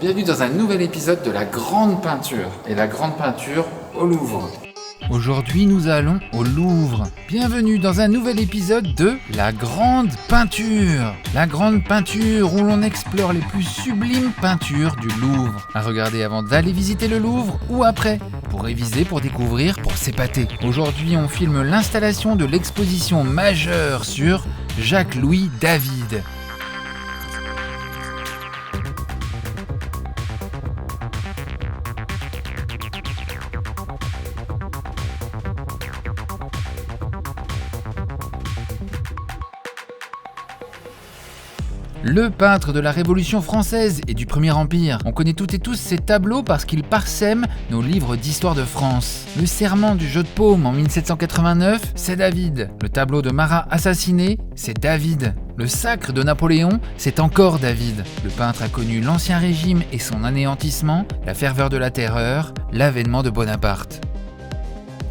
Bienvenue dans un nouvel épisode de la Grande Peinture, et la Grande Peinture au Louvre. Aujourd'hui, nous allons au Louvre. Bienvenue dans un nouvel épisode de la Grande Peinture. La Grande Peinture où l'on explore les plus sublimes peintures du Louvre. À regarder avant d'aller visiter le Louvre ou après, pour réviser, pour découvrir, pour s'épater. Aujourd'hui, on filme l'installation de l'exposition majeure sur Jacques-Louis David. Le peintre de la Révolution française et du Premier Empire. On connaît toutes et tous ces tableaux parce qu'ils parsèment nos livres d'histoire de France. Le serment du jeu de paume en 1789, c'est David. Le tableau de Marat assassiné, c'est David. Le sacre de Napoléon, c'est encore David. Le peintre a connu l'Ancien Régime et son anéantissement, la ferveur de la terreur, l'avènement de Bonaparte.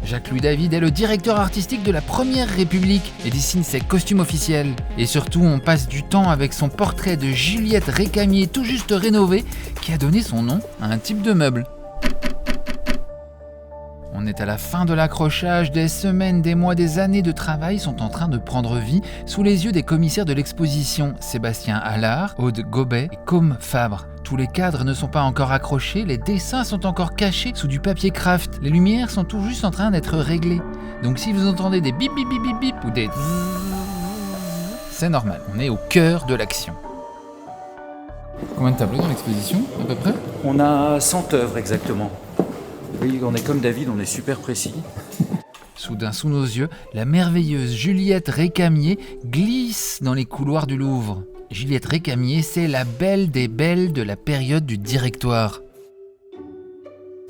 Jacques-Louis David est le directeur artistique de la Première République et dessine ses costumes officiels. Et surtout, on passe du temps avec son portrait de Juliette Récamier tout juste rénové qui a donné son nom à un type de meuble. On est à la fin de l'accrochage, des semaines, des mois, des années de travail sont en train de prendre vie sous les yeux des commissaires de l'exposition, Sébastien Allard, Aude Gobet et Côme Fabre. Tous les cadres ne sont pas encore accrochés, les dessins sont encore cachés sous du papier craft, les lumières sont tout juste en train d'être réglées. Donc si vous entendez des bip bip bip bip bip ou des c'est normal, on est au cœur de l'action. Combien de tableaux dans l'exposition, à peu près ? On a 100 œuvres exactement. Oui, on est comme David, on est super précis. Soudain, sous nos yeux, la merveilleuse Juliette Récamier glisse dans les couloirs du Louvre. Juliette Récamier, c'est la belle des belles de la période du Directoire.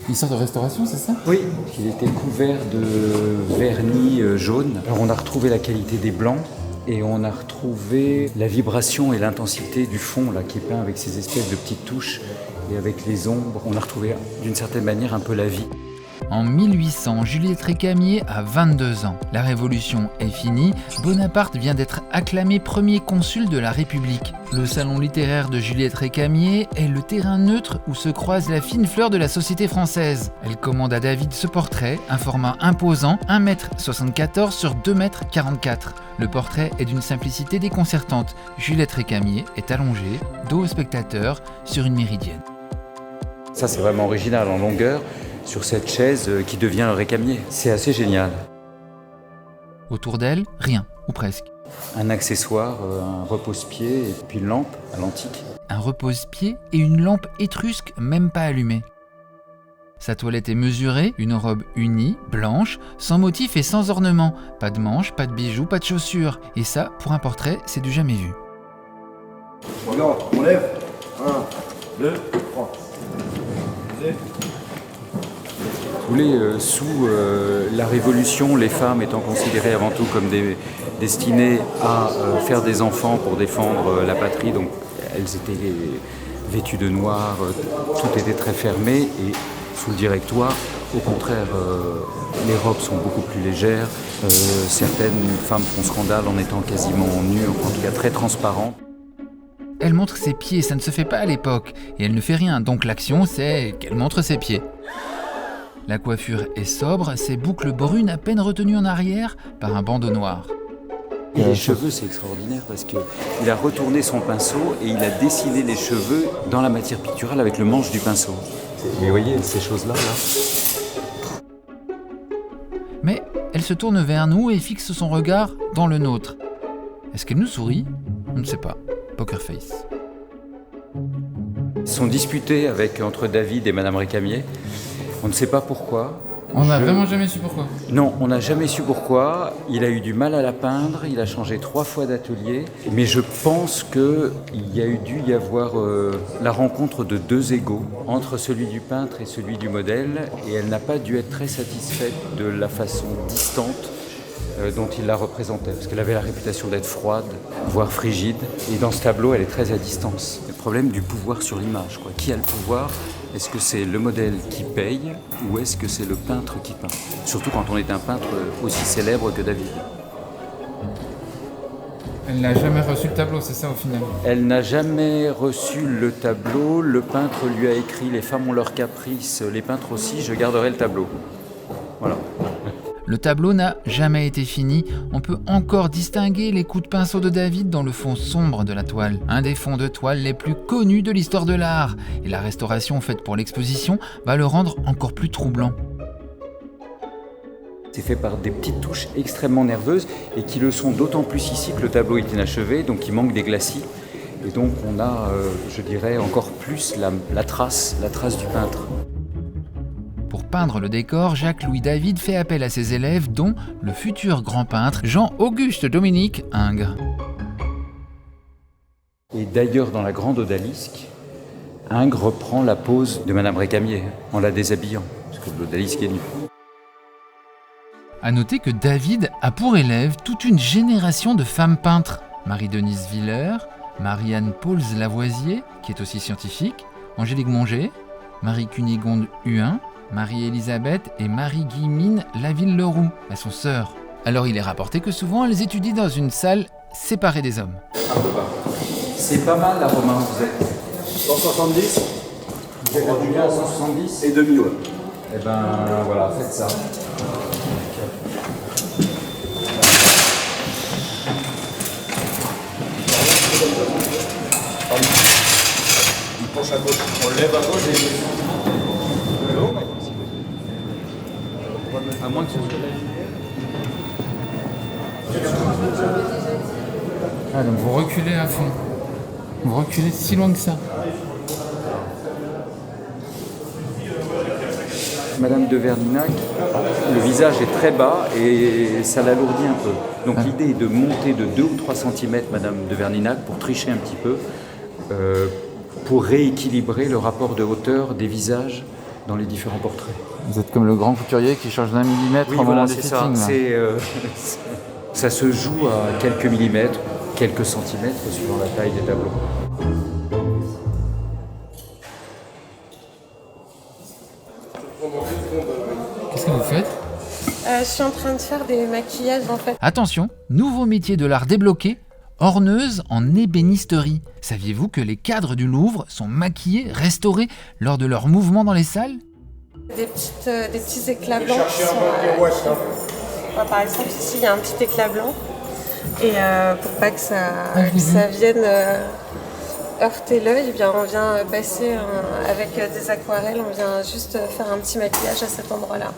Histoire de restauration, c'est ça ? Oui, il était couvert de vernis jaune. Alors on a retrouvé la qualité des blancs et on a retrouvé la vibration et l'intensité du fond là, qui est peint avec ces espèces de petites touches et avec les ombres. On a retrouvé d'une certaine manière un peu la vie. En 1800, Juliette Récamier a 22 ans. La Révolution est finie, Bonaparte vient d'être acclamé premier consul de la République. Le salon littéraire de Juliette Récamier est le terrain neutre où se croise la fine fleur de la société française. Elle commande à David ce portrait, un format imposant, 1m74 sur 2m44. Le portrait est d'une simplicité déconcertante. Juliette Récamier est allongée, dos au spectateur, sur une méridienne. Ça c'est vraiment original en longueur. Sur cette chaise qui devient le Récamier. C'est assez génial. Autour d'elle, rien, ou presque. Un accessoire, un repose-pied et puis une lampe à l'antique. Un repose-pied et une lampe étrusque même pas allumée. Sa toilette est mesurée, une robe unie, blanche, sans motif et sans ornement. Pas de manches, pas de bijoux, pas de chaussures. Et ça, pour un portrait, c'est du jamais vu. Regarde, on lève. 1, 2, 3. Vous voulez, sous la Révolution, les femmes étant considérées avant tout comme destinées à faire des enfants pour défendre la patrie, donc elles étaient vêtues de noir, tout était très fermé, et sous le Directoire, au contraire, les robes sont beaucoup plus légères, certaines femmes font scandale en étant quasiment nues, en tout cas très transparentes. Elle montre ses pieds, ça ne se fait pas à l'époque, et elle ne fait rien, donc l'action c'est qu'elle montre ses pieds. La coiffure est sobre, ses boucles brunes à peine retenues en arrière par un bandeau noir. Et les cheveux, c'est extraordinaire parce qu'il a retourné son pinceau et il a dessiné les cheveux dans la matière picturale avec le manche du pinceau. Mais vous voyez, ces choses-là, Mais elle se tourne vers nous et fixe son regard dans le nôtre. Est-ce qu'elle nous sourit ? On ne sait pas. Poker face. Ils sont disputés entre David et Madame Récamier. On ne sait pas pourquoi. On n'a vraiment jamais su pourquoi. Non, on n'a jamais su pourquoi. Il a eu du mal à la peindre, il a changé 3 fois d'atelier. Mais je pense qu'il y a dû y avoir la rencontre de 2 égos entre celui du peintre et celui du modèle. Et elle n'a pas dû être très satisfaite de la façon distante dont il la représentait. Parce qu'elle avait la réputation d'être froide, voire frigide. Et dans ce tableau, elle est très à distance. Le problème du pouvoir sur l'image, quoi. Qui a le pouvoir ? Est-ce que c'est le modèle qui paye ou est-ce que c'est le peintre qui peint ? Surtout quand on est un peintre aussi célèbre que David. Elle n'a jamais reçu le tableau, c'est ça au final? Elle n'a jamais reçu le tableau. Le peintre lui a écrit « Les femmes ont leurs caprices, les peintres aussi, je garderai le tableau ». Voilà. Le tableau n'a jamais été fini. On peut encore distinguer les coups de pinceau de David dans le fond sombre de la toile. Un des fonds de toile les plus connus de l'histoire de l'art. Et la restauration faite pour l'exposition va le rendre encore plus troublant. C'est fait par des petites touches extrêmement nerveuses et qui le sont d'autant plus ici que le tableau est inachevé, donc il manque des glacis. Et donc on a, je dirais, encore plus la trace du peintre. Pour peindre le décor, Jacques-Louis David fait appel à ses élèves, dont le futur grand peintre Jean-Auguste Dominique Ingres. Et d'ailleurs, dans la grande odalisque, Ingres reprend la pose de Madame Récamier en la déshabillant, parce que l'odalisque est nue. A noter que David a pour élève toute une génération de femmes peintres. Marie-Denise Villers, Marie-Anne Pauls-Lavoisier, qui est aussi scientifique, Angélique Monger, Marie Cunégonde Huin, Marie-Élisabeth et Marie-Guillemine Laville-Leroux, elles sont sœurs. Alors il est rapporté que souvent elles étudient dans une salle séparée des hommes. Un peu bas. C'est pas mal là, Romain, vous êtes 170. Vous êtes rendu à 170 Et demi, ouais. Eh ben voilà, faites ça. Il penche à gauche. On le lève à gauche et... À moins que ce soit Ah, donc vous reculez à fond. Vous reculez si loin que ça. Madame de Verninac, le visage est très bas et ça l'alourdit un peu. Donc l'idée est de monter de 2 ou 3 cm Madame de Verninac pour tricher un petit peu, pour rééquilibrer le rapport de hauteur des visages dans les différents portraits. Vous êtes comme le grand couturier qui change d'1 millimètre Oui, au moment voilà, des c'est ça. fittings. Ça se joue à quelques millimètres, quelques centimètres suivant la taille des tableaux. Qu'est-ce que vous faites? Je suis en train de faire des maquillages en fait. Attention, nouveau métier de l'art débloqué, orneuse en ébénisterie. Saviez-vous que les cadres du Louvre sont maquillés, restaurés lors de leurs mouvements dans les salles? Des petits éclats blancs. Par exemple, ici, il y a un petit éclat blanc. Et pour pas que ça vienne heurter l'œil, eh bien, on vient passer avec des aquarelles, on vient juste faire un petit maquillage à cet endroit-là.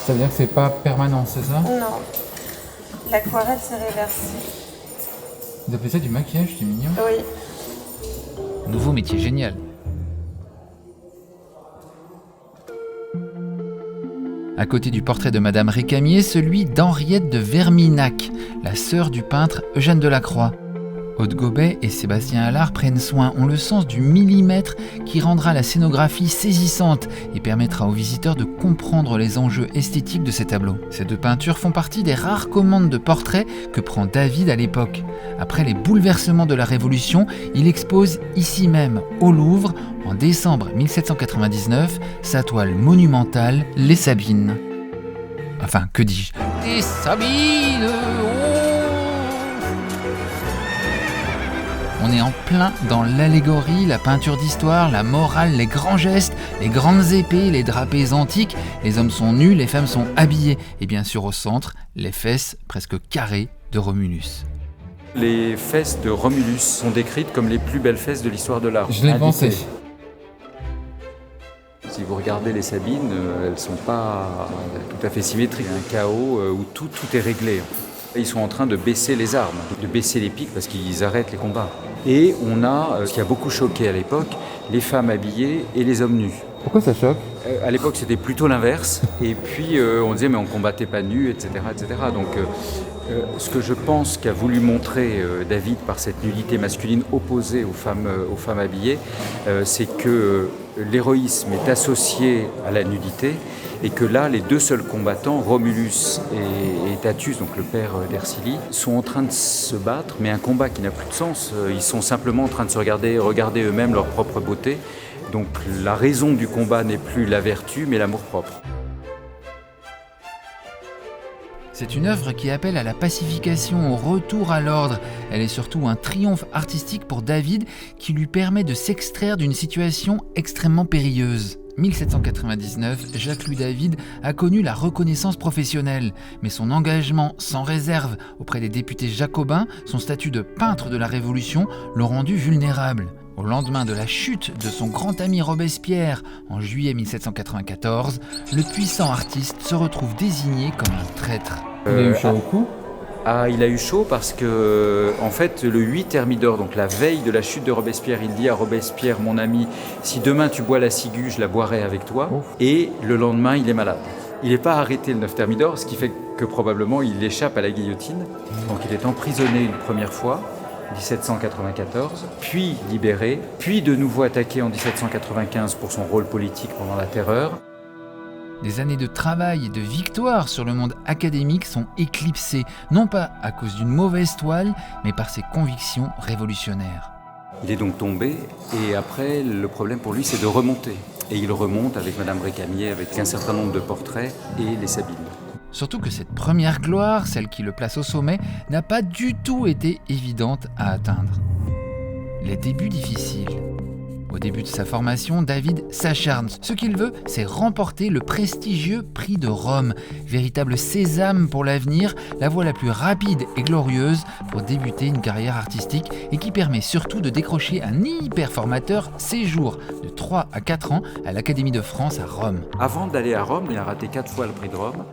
Ça veut dire que c'est pas permanent, c'est ça? Non, l'aquarelle c'est réversible. Vous appelez ça du maquillage, c'est mignon. Oui. Nouveau métier génial. À côté du portrait de Madame Récamier, celui d'Henriette de Verminac, la sœur du peintre Eugène Delacroix. Aude Gobet et Sébastien Allard prennent soin, ont le sens du millimètre qui rendra la scénographie saisissante et permettra aux visiteurs de comprendre les enjeux esthétiques de ces tableaux. Ces deux peintures font partie des rares commandes de portraits que prend David à l'époque. Après les bouleversements de la Révolution, il expose ici même, au Louvre, en décembre 1799, sa toile monumentale « Les Sabines ». Enfin, que dis-je ? Les Sabines, On est en plein dans l'allégorie, la peinture d'histoire, la morale, les grands gestes, les grandes épées, les drapés antiques. Les hommes sont nus, les femmes sont habillées. Et bien sûr au centre, les fesses presque carrées de Romulus. Les fesses de Romulus sont décrites comme les plus belles fesses de l'histoire de l'art. Je l'ai pensé. Si vous regardez les Sabines, elles ne sont pas tout à fait symétriques. Il y a un chaos où tout est réglé. Ils sont en train de baisser les armes, de baisser les piques parce qu'ils arrêtent les combats. Et on a, ce qui a beaucoup choqué à l'époque, les femmes habillées et les hommes nus. Pourquoi ça choque ? À l'époque, c'était plutôt l'inverse. Et puis, on disait, mais on combattait pas nus, etc. etc. Donc, ce que je pense qu'a voulu montrer David par cette nudité masculine opposée aux femmes habillées, c'est que l'héroïsme est associé à la nudité et que là, les deux seuls combattants, Romulus et Tatius, donc le père d'Ercili, sont en train de se battre, mais un combat qui n'a plus de sens. Ils sont simplement en train de se regarder eux-mêmes leur propre beauté. Donc la raison du combat n'est plus la vertu, mais l'amour-propre. C'est une œuvre qui appelle à la pacification, au retour à l'ordre. Elle est surtout un triomphe artistique pour David qui lui permet de s'extraire d'une situation extrêmement périlleuse. 1799, Jacques-Louis David a connu la reconnaissance professionnelle, mais son engagement sans réserve auprès des députés jacobins, son statut de peintre de la Révolution, l'ont rendu vulnérable. Au lendemain de la chute de son grand ami Robespierre en juillet 1794, le puissant artiste se retrouve désigné comme un traître. Il a eu chaud au cou. Il a eu chaud parce que, en fait, le 8 Thermidor, donc la veille de la chute de Robespierre, il dit à Robespierre, mon ami, si demain tu bois la ciguë, je la boirai avec toi. Et le lendemain, il est malade. Il n'est pas arrêté le 9 Thermidor, ce qui fait que probablement il échappe à la guillotine. Donc il est emprisonné une première fois, 1794, puis libéré, puis de nouveau attaqué en 1795 pour son rôle politique pendant la Terreur. Des années de travail et de victoire sur le monde académique sont éclipsées, non pas à cause d'une mauvaise toile, mais par ses convictions révolutionnaires. Il est donc tombé, et après, le problème pour lui, c'est de remonter. Et il remonte avec Madame Récamier, avec un certain nombre de portraits et les Sabines. Surtout que cette première gloire, celle qui le place au sommet, n'a pas du tout été évidente à atteindre. Les débuts difficiles. Au début de sa formation, David s'acharne. Ce qu'il veut, c'est remporter le prestigieux prix de Rome, véritable sésame pour l'avenir, la voie la plus rapide et glorieuse pour débuter une carrière artistique et qui permet surtout de décrocher un hyper formateur séjour de 3 à 4 ans à l'Académie de France à Rome. Avant d'aller à Rome, il a raté 4 fois le prix de Rome.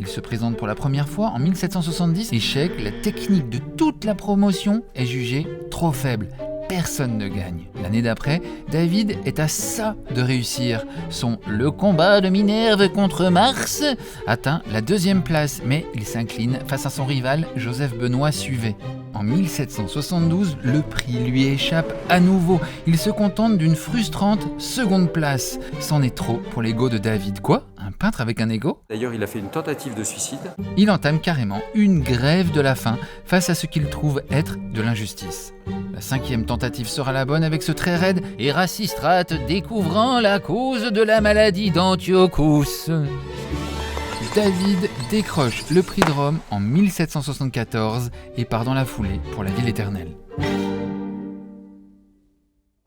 Il se présente pour la première fois en 1770. Échec, la technique de toute la promotion est jugée trop faible. Personne ne gagne. L'année d'après, David est à ça de réussir. Son « Le combat de Minerve contre Mars » atteint la 2e place, mais il s'incline face à son rival Joseph Benoît Suvet. En 1772, le prix lui échappe à nouveau. Il se contente d'une frustrante 2e place. C'en est trop pour l'ego de David. Quoi ? Un peintre avec un ego ? D'ailleurs, il a fait une tentative de suicide. Il entame carrément une grève de la faim face à ce qu'il trouve être de l'injustice. La 5e tentative sera la bonne avec ce trait raide « Érasistrate découvrant la cause de la maladie d'Antiochus ». David décroche le prix de Rome en 1774 et part dans la foulée pour la ville éternelle.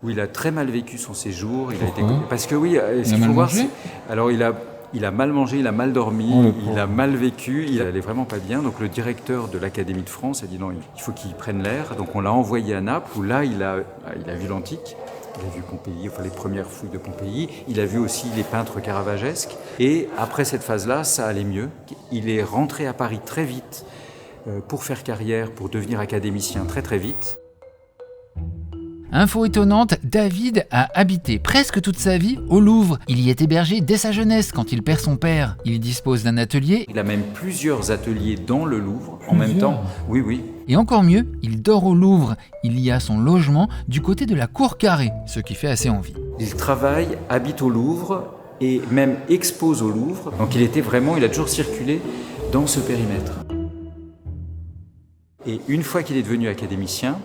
Où il a très mal vécu son séjour. Il a été... Parce que oui, ce Il a qu'il faut mal voir, mangé. c'est... Alors il a mal mangé, il a mal dormi, il a mal vécu, il allait vraiment pas bien. Donc le directeur de l'Académie de France a dit non, il faut qu'il prenne l'air. Donc on l'a envoyé à Naples où là il a vu l'Antique, il a vu Pompéi, enfin les premières fouilles de Pompéi, il a vu aussi les peintres caravagesques. Et après cette phase-là, ça allait mieux. Il est rentré à Paris très vite pour faire carrière, pour devenir académicien très très vite. Info étonnante, David a habité presque toute sa vie au Louvre. Il y est hébergé dès sa jeunesse quand il perd son père. Il dispose d'un atelier. Il a même plusieurs ateliers dans le Louvre en même temps. Oui, oui. Et encore mieux, il dort au Louvre. Il y a son logement du côté de la cour carrée, ce qui fait assez envie. Il travaille, habite au Louvre et même expose au Louvre. Donc il a toujours circulé dans ce périmètre. Et une fois qu'il est devenu académicien,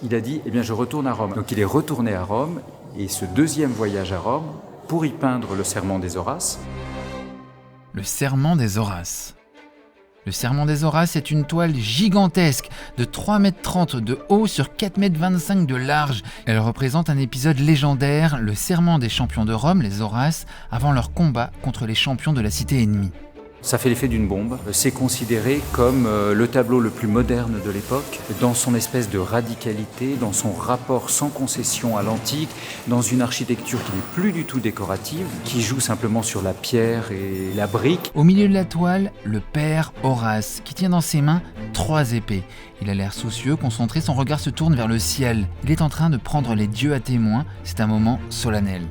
il a dit, je retourne à Rome. Donc il est retourné à Rome, et ce 2e voyage à Rome, pour y peindre le Serment des Horaces. Le Serment des Horaces. Le Serment des Horaces est une toile gigantesque de 3,30 m de haut sur 4,25 m de large. Elle représente un épisode légendaire, le serment des champions de Rome, les Horaces, avant leur combat contre les champions de la cité ennemie. Ça fait l'effet d'une bombe. C'est considéré comme le tableau le plus moderne de l'époque, dans son espèce de radicalité, dans son rapport sans concession à l'antique, dans une architecture qui n'est plus du tout décorative, qui joue simplement sur la pierre et la brique. Au milieu de la toile, le père Horace, qui tient dans ses mains 3 épées. Il a l'air soucieux, concentré, son regard se tourne vers le ciel. Il est en train de prendre les dieux à témoin, c'est un moment solennel.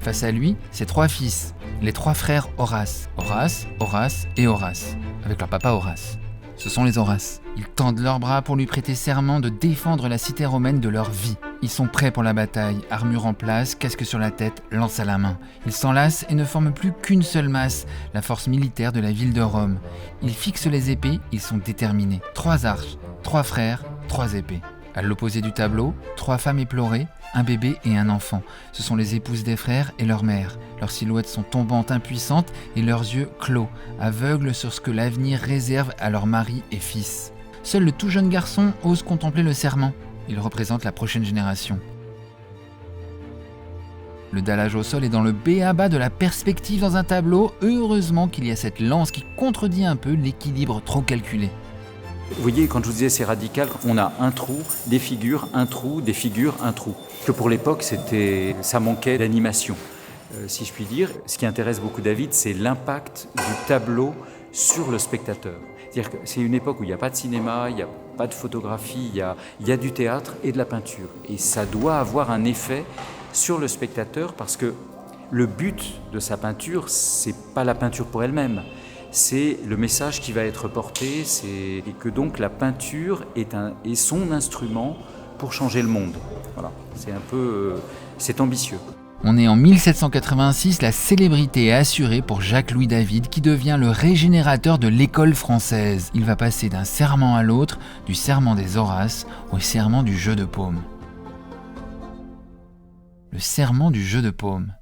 Face à lui, ses 3 fils, les 3 frères Horace. Horace, Horace et Horace, avec leur papa Horace. Ce sont les Horaces. Ils tendent leurs bras pour lui prêter serment de défendre la cité romaine de leur vie. Ils sont prêts pour la bataille, armure en place, casque sur la tête, lance à la main. Ils s'enlacent et ne forment plus qu'une seule masse, la force militaire de la ville de Rome. Ils fixent les épées, ils sont déterminés. 3 arches, 3 frères, 3 épées. À l'opposé du tableau, 3 femmes éplorées, un bébé et un enfant. Ce sont les épouses des frères et leur mère. Leurs silhouettes sont tombantes, impuissantes et leurs yeux clos, aveugles sur ce que l'avenir réserve à leurs maris et fils. Seul le tout jeune garçon ose contempler le serment. Il représente la prochaine génération. Le dallage au sol est dans le b.a.-ba de la perspective dans un tableau. Heureusement qu'il y a cette lance qui contredit un peu l'équilibre trop calculé. Vous voyez, quand je vous disais c'est radical, on a un trou, des figures, un trou, des figures, un trou. Que pour l'époque, ça manquait d'animation, si je puis dire. Ce qui intéresse beaucoup David, c'est l'impact du tableau sur le spectateur. C'est-à-dire que c'est une époque où il n'y a pas de cinéma, il n'y a pas de photographie, il y a du théâtre et de la peinture. Et ça doit avoir un effet sur le spectateur parce que le but de sa peinture, c'est pas la peinture pour elle-même. C'est le message qui va être porté, et que donc la peinture est son instrument pour changer le monde. Voilà, c'est ambitieux. On est en 1786, la célébrité est assurée pour Jacques-Louis David qui devient le régénérateur de l'école française. Il va passer d'un serment à l'autre, du serment des Horaces au serment du jeu de paume. Le serment du jeu de paume.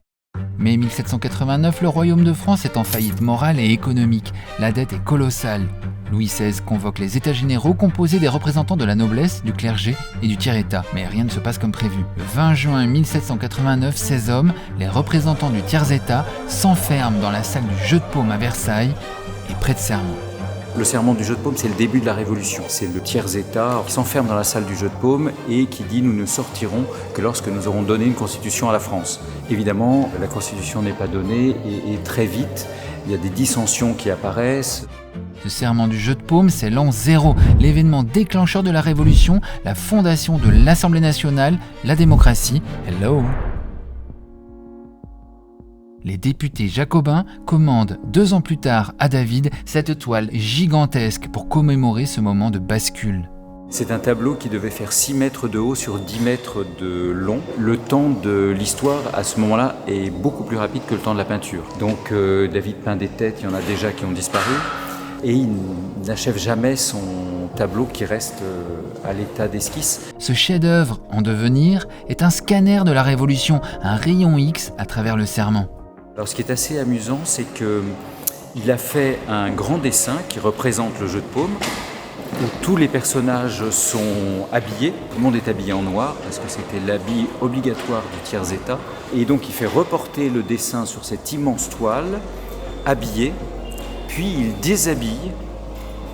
Mais 1789, le royaume de France est en faillite morale et économique. La dette est colossale. Louis XVI convoque les États généraux composés des représentants de la noblesse, du clergé et du tiers-état. Mais rien ne se passe comme prévu. Le 20 juin 1789, 16 hommes, les représentants du tiers-état, s'enferment dans la salle du jeu de paume à Versailles et prêtent serment. Le serment du jeu de paume, c'est le début de la Révolution. C'est le tiers-état qui s'enferme dans la salle du jeu de paume et qui dit « nous ne sortirons que lorsque nous aurons donné une constitution à la France ». Évidemment, la constitution n'est pas donnée et très vite, il y a des dissensions qui apparaissent. Ce serment du jeu de paume, c'est l'an 0, l'événement déclencheur de la Révolution, la fondation de l'Assemblée nationale, la démocratie. Hello! Les députés jacobins commandent 2 ans plus tard à David cette toile gigantesque pour commémorer ce moment de bascule. C'est un tableau qui devait faire 6 mètres de haut sur 10 mètres de long. Le temps de l'histoire, à ce moment-là, est beaucoup plus rapide que le temps de la peinture. Donc David peint des têtes, il y en a déjà qui ont disparu. Et il n'achève jamais son tableau qui reste à l'état d'esquisse. Ce chef-d'œuvre en devenir est un scanner de la Révolution, un rayon X à travers le serment. Alors ce qui est assez amusant, c'est qu'il a fait un grand dessin qui représente le jeu de paume, où tous les personnages sont habillés, tout le monde est habillé en noir, parce que c'était l'habit obligatoire du tiers-état. Et donc il fait reporter le dessin sur cette immense toile, habillé, puis il déshabille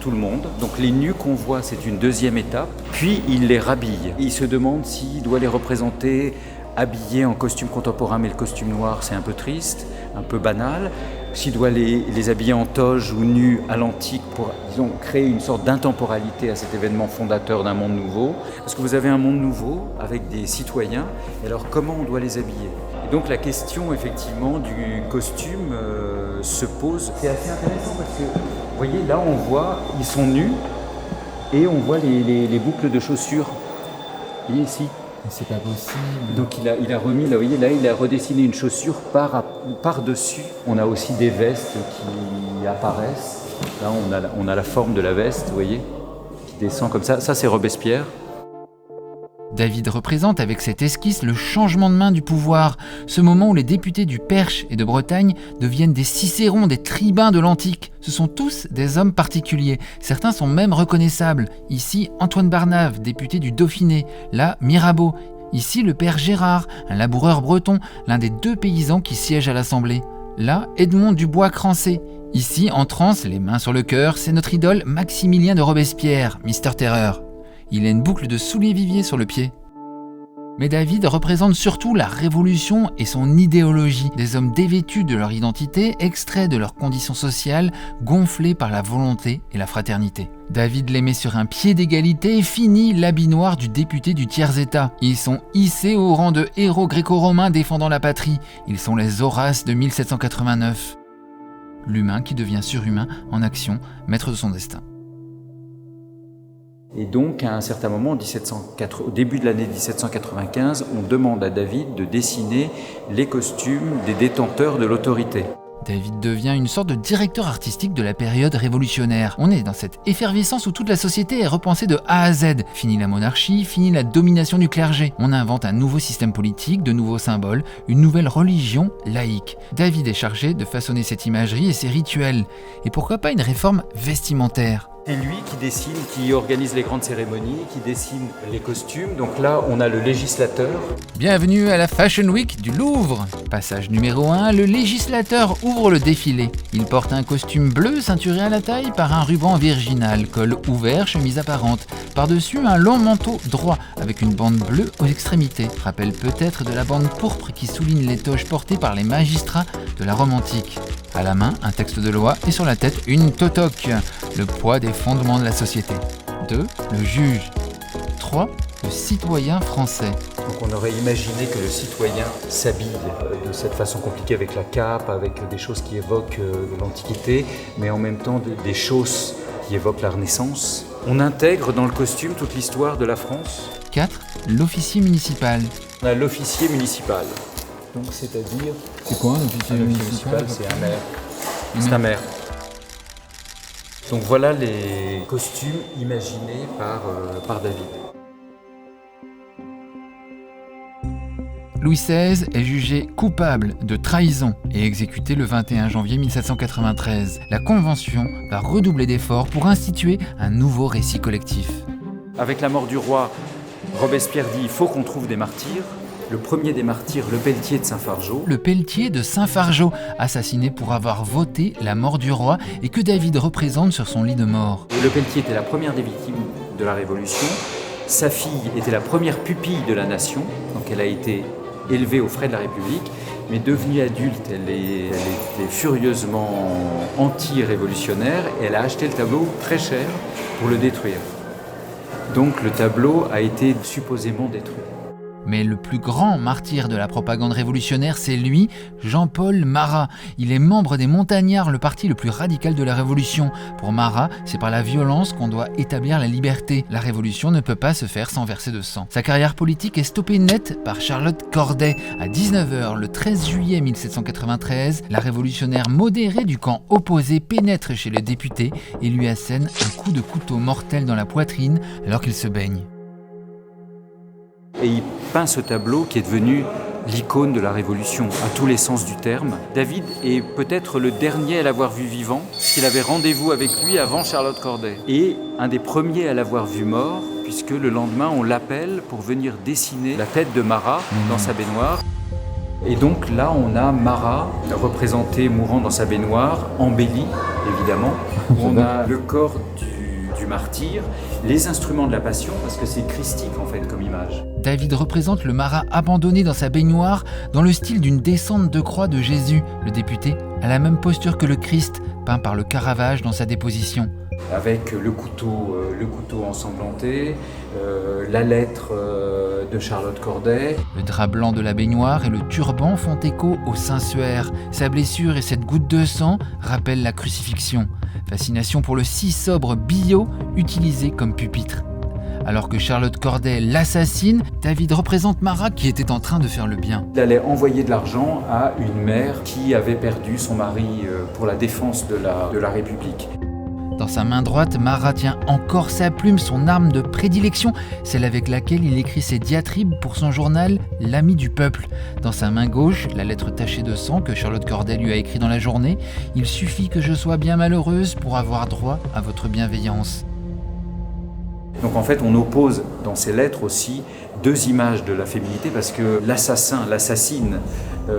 tout le monde. Donc les nus qu'on voit, c'est une deuxième étape, puis il les rhabille. Et il se demande s'il doit les représenter habillés en costume contemporain, mais le costume noir, c'est un peu triste, un peu banal. S'il doit les habiller en toge ou nus à l'antique pour, disons, créer une sorte d'intemporalité à cet événement fondateur d'un monde nouveau. Parce que vous avez un monde nouveau avec des citoyens, et alors comment on doit les habiller ? Et donc la question, effectivement, du costume se pose. C'est assez intéressant parce que, vous voyez, là on voit, ils sont nus, et on voit les boucles de chaussures. Vous voyez ici ? C'est pas possible. Donc il a remis, là, vous voyez, là il a redessiné une chaussure par-dessus. On a aussi des vestes qui apparaissent. Là on a la forme de la veste, vous voyez, qui descend comme ça. Ça c'est Robespierre. David représente avec cette esquisse le changement de main du pouvoir, ce moment où les députés du Perche et de Bretagne deviennent des Cicérons, des tribuns de l'Antique. Ce sont tous des hommes particuliers, certains sont même reconnaissables. Ici, Antoine Barnave, député du Dauphiné, là, Mirabeau. Ici, le père Gérard, un laboureur breton, l'un des 2 paysans qui siègent à l'Assemblée. Là, Edmond Dubois-Crancé. Ici, en transe, les mains sur le cœur, c'est notre idole Maximilien de Robespierre, Mister Terreur. Il a une boucle de soulier vivier sur le pied. Mais David représente surtout la Révolution et son idéologie, des hommes dévêtus de leur identité, extraits de leurs conditions sociales, gonflés par la volonté et la fraternité. David les met sur un pied d'égalité et finit l'habit noir du député du tiers-état. Ils sont hissés au rang de héros gréco-romains défendant la patrie. Ils sont les Horaces de 1789. L'humain qui devient surhumain en action, maître de son destin. Et donc, à un certain moment, au début de l'année 1795, on demande à David de dessiner les costumes des détenteurs de l'autorité. David devient une sorte de directeur artistique de la période révolutionnaire. On est dans cette effervescence où toute la société est repensée de A à Z. Fini la monarchie, fini la domination du clergé. On invente un nouveau système politique, de nouveaux symboles, une nouvelle religion laïque. David est chargé de façonner cette imagerie et ces rituels. Et pourquoi pas une réforme vestimentaire ? C'est lui qui dessine, qui organise les grandes cérémonies, qui dessine les costumes. Donc là, on a le législateur. Bienvenue à la Fashion Week du Louvre. Passage numéro 1, le législateur ouvre le défilé. Il porte un costume bleu ceinturé à la taille par un ruban virginal, col ouvert, chemise apparente. Par-dessus, un long manteau droit avec une bande bleue aux extrémités. Rappel peut-être de la bande pourpre qui souligne les toges portées par les magistrats de la Rome antique. À la main, un texte de loi et sur la tête, une totoque, le poids des fondements de la société. 2. Le juge. 3. Le citoyen français. Donc on aurait imaginé que le citoyen s'habille de cette façon compliquée avec la cape, avec des choses qui évoquent de l'Antiquité, mais en même temps des choses qui évoquent la Renaissance. On intègre dans le costume toute l'histoire de la France. 4. L'officier municipal. On a l'officier municipal. Donc c'est-à-dire... C'est quoi un officier municipal? C'est un maire. C'est un maire. Donc voilà les costumes imaginés par David. Louis XVI est jugé coupable de trahison et exécuté le 21 janvier 1793. La Convention va redoubler d'efforts pour instituer un nouveau récit collectif. Avec la mort du roi, Robespierre dit « il faut qu'on trouve des martyrs ». Le premier des martyrs, le Pelletier de Saint-Fargeau. Le Pelletier de Saint-Fargeau, assassiné pour avoir voté la mort du roi et que David représente sur son lit de mort. Le Pelletier était la première des victimes de la Révolution. Sa fille était la première pupille de la nation, donc elle a été élevée aux frais de la République, mais devenue adulte, elle était furieusement anti-révolutionnaire et elle a acheté le tableau très cher pour le détruire. Donc le tableau a été supposément détruit. Mais le plus grand martyr de la propagande révolutionnaire, c'est lui, Jean-Paul Marat. Il est membre des Montagnards, le parti le plus radical de la Révolution. Pour Marat, c'est par la violence qu'on doit établir la liberté. La Révolution ne peut pas se faire sans verser de sang. Sa carrière politique est stoppée net par Charlotte Corday. À 19h, le 13 juillet 1793, la révolutionnaire modérée du camp opposé pénètre chez le député et lui assène un coup de couteau mortel dans la poitrine alors qu'il se baigne. Et il peint ce tableau qui est devenu l'icône de la Révolution, à tous les sens du terme. David est peut-être le dernier à l'avoir vu vivant, puisqu'il avait rendez-vous avec lui avant Charlotte Corday. Et un des premiers à l'avoir vu mort, puisque le lendemain, on l'appelle pour venir dessiner la tête de Marat dans sa baignoire. Et donc là, on a Marat représenté mourant dans sa baignoire, embelli, évidemment. On a le corps du martyr, les instruments de la passion, parce que c'est christique en fait comme image. David représente le Marat abandonné dans sa baignoire dans le style d'une descente de croix de Jésus. Le député a la même posture que le Christ, peint par le Caravage dans sa déposition. Avec le couteau ensanglanté, la lettre de Charlotte Corday. Le drap blanc de la baignoire et le turban font écho au sensuaire. Sa blessure et cette goutte de sang rappellent la crucifixion. Fascination pour le si sobre Billot utilisé comme pupitre. Alors que Charlotte Corday l'assassine, David représente Marat qui était en train de faire le bien. Il allait envoyer de l'argent à une mère qui avait perdu son mari pour la défense de la République. Dans sa main droite, Marat tient encore sa plume, son arme de prédilection, celle avec laquelle il écrit ses diatribes pour son journal « L'ami du peuple ». Dans sa main gauche, la lettre tachée de sang que Charlotte Corday lui a écrit dans la journée « Il suffit que je sois bien malheureuse pour avoir droit à votre bienveillance ». Donc en fait, on oppose dans ces lettres aussi deux images de la féminité parce que l'assassine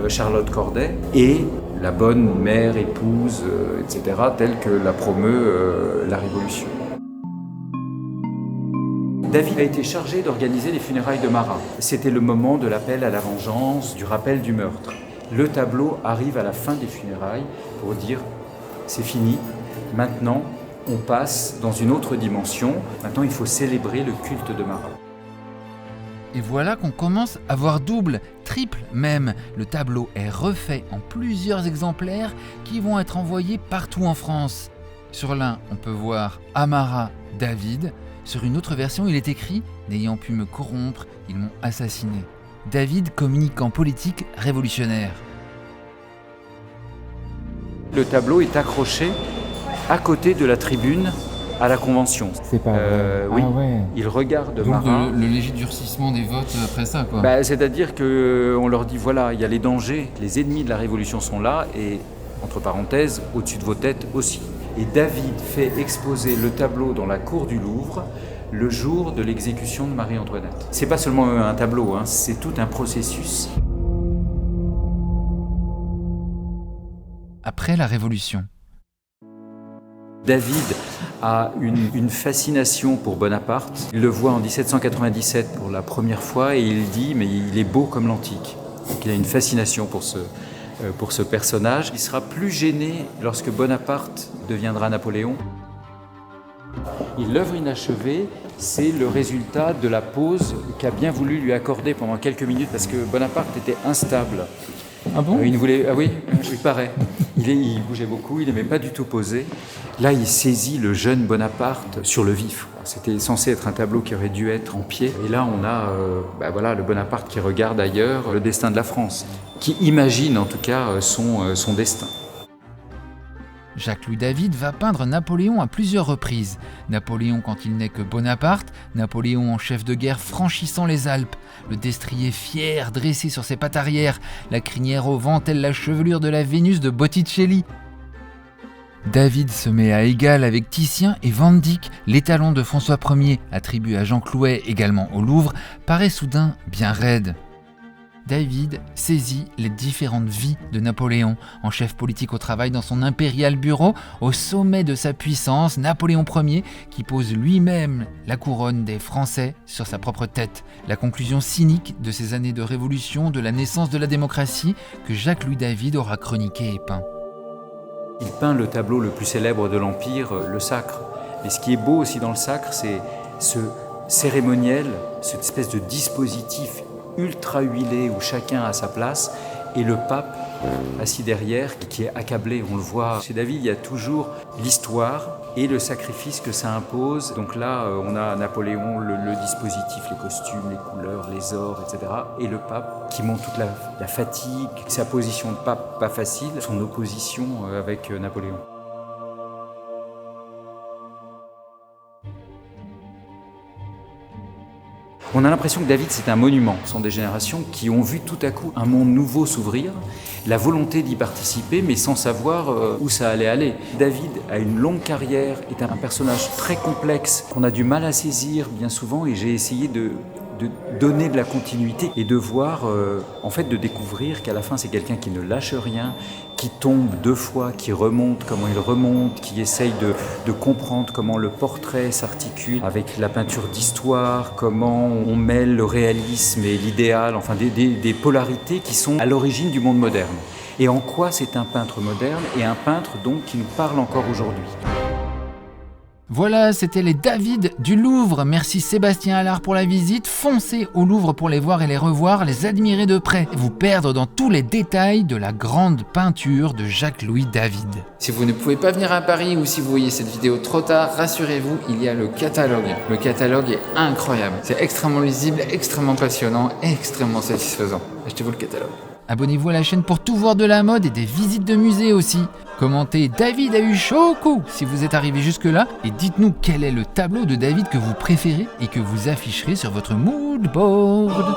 Charlotte Corday et la bonne mère, épouse, etc., telle que la promeut la Révolution. David a été chargé d'organiser les funérailles de Marat. C'était le moment de l'appel à la vengeance, du rappel du meurtre. Le tableau arrive à la fin des funérailles pour dire « c'est fini, maintenant on passe dans une autre dimension, maintenant il faut célébrer le culte de Marat ». Et voilà qu'on commence à voir double, triple même. Le tableau est refait en plusieurs exemplaires qui vont être envoyés partout en France. Sur l'un, on peut voir Amara David. Sur une autre version, il est écrit « N'ayant pu me corrompre, ils m'ont assassiné ». David, communicant politique révolutionnaire. Le tableau est accroché à côté de la tribune à la Convention. C'est pas vrai. Oui, Ah ouais. il regarde Donc Marat. le léger durcissement des votes après ça, quoi. C'est-à-dire qu'on leur dit, voilà, il y a les dangers, les ennemis de la Révolution sont là, et, entre parenthèses, au-dessus de vos têtes aussi. Et David fait exposer le tableau dans la cour du Louvre le jour de l'exécution de Marie-Antoinette. C'est pas seulement un tableau, hein, c'est tout un processus. Après la Révolution. David a une fascination pour Bonaparte. Il le voit en 1797 pour la première fois et il dit mais il est beau comme l'antique. Donc il a une fascination pour ce personnage. Il sera plus gêné lorsque Bonaparte deviendra Napoléon. Et l'œuvre inachevée, c'est le résultat de la pause qu'a bien voulu lui accorder pendant quelques minutes parce que Bonaparte était instable. Ah bon? Il voulait, oui, il paraît. Il bougeait beaucoup, il n'aimait pas du tout poser. Là, il saisit le jeune Bonaparte sur le vif. C'était censé être un tableau qui aurait dû être en pied. Et là, on a le Bonaparte qui regarde ailleurs le destin de la France, qui imagine en tout cas son destin. Jacques-Louis David va peindre Napoléon à plusieurs reprises. Napoléon quand il n'est que Bonaparte, Napoléon en chef de guerre franchissant les Alpes, le destrier fier dressé sur ses pattes arrière, la crinière au vent telle la chevelure de la Vénus de Botticelli. David se met à égal avec Titien et Van Dyck, l'étalon de François Ier, attribué à Jean Clouet également au Louvre, paraît soudain bien raide. David saisit les différentes vies de Napoléon. En chef politique au travail dans son impérial bureau, au sommet de sa puissance, Napoléon Ier qui pose lui-même la couronne des Français sur sa propre tête. La conclusion cynique de ces années de révolution, de la naissance de la démocratie que Jacques-Louis David aura chroniqué et peint. Il peint le tableau le plus célèbre de l'Empire, le Sacre. Et ce qui est beau aussi dans le Sacre, c'est ce cérémoniel, cette espèce de dispositif ultra huilé où chacun a sa place et le pape assis derrière qui est accablé. On le voit chez David, il y a toujours l'histoire et le sacrifice que ça impose. Donc là, on a Napoléon, le dispositif, les costumes, les couleurs, les ors, etc. Et le pape qui montre toute la fatigue, sa position de pape pas facile, son opposition avec Napoléon. On a l'impression que David, c'est un monument. Ce sont des générations qui ont vu tout à coup un monde nouveau s'ouvrir, la volonté d'y participer, mais sans savoir où ça allait aller. David a une longue carrière, est un personnage très complexe, qu'on a du mal à saisir bien souvent, et j'ai essayé de donner de la continuité et de voir, de découvrir qu'à la fin, c'est quelqu'un qui ne lâche rien, qui tombe 2 fois, qui remonte, comment il remonte, qui essaye de comprendre comment le portrait s'articule avec la peinture d'histoire, comment on mêle le réalisme et l'idéal, des polarités qui sont à l'origine du monde moderne. Et en quoi c'est un peintre moderne et un peintre donc qui nous parle encore aujourd'hui. Voilà, c'était les David du Louvre. Merci Sébastien Allard pour la visite. Foncez au Louvre pour les voir et les revoir, les admirer de près, vous perdre dans tous les détails de la grande peinture de Jacques-Louis David. Si vous ne pouvez pas venir à Paris ou si vous voyez cette vidéo trop tard, rassurez-vous, il y a le catalogue. Le catalogue est incroyable. C'est extrêmement lisible, extrêmement passionnant, extrêmement satisfaisant. Achetez-vous le catalogue. Abonnez-vous à la chaîne pour tout voir de la mode et des visites de musées aussi. Commentez David a eu chaud au cou si vous êtes arrivé jusque là et dites-nous quel est le tableau de David que vous préférez et que vous afficherez sur votre mood board.